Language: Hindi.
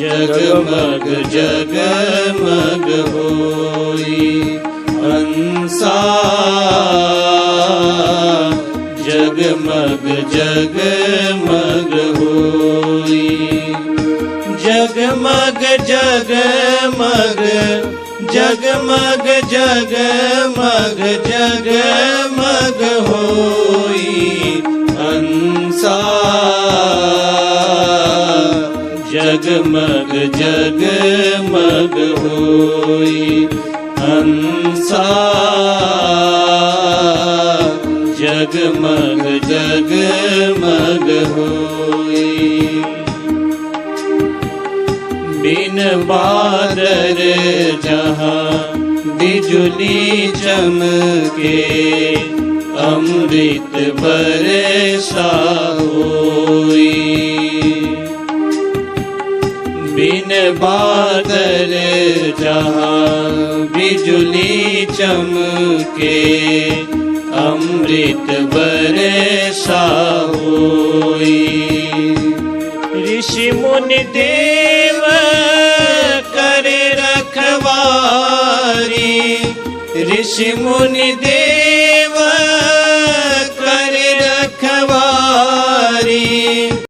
जगमग जगमग होई हंसा जगमग जगमग होई जगमग जगमग जगमग जगमग जगमग होई हंसा जगमग जगमग होई हंसा जगमग जगमग होई बिन बादल जहाँ बिजुली चमके अमृत बरसा होई बिन बादल जहाँ बिजुली चमके अमृत बरसा होई ऋषि मुनि देव करे रखवारी ऋषि मुनि देव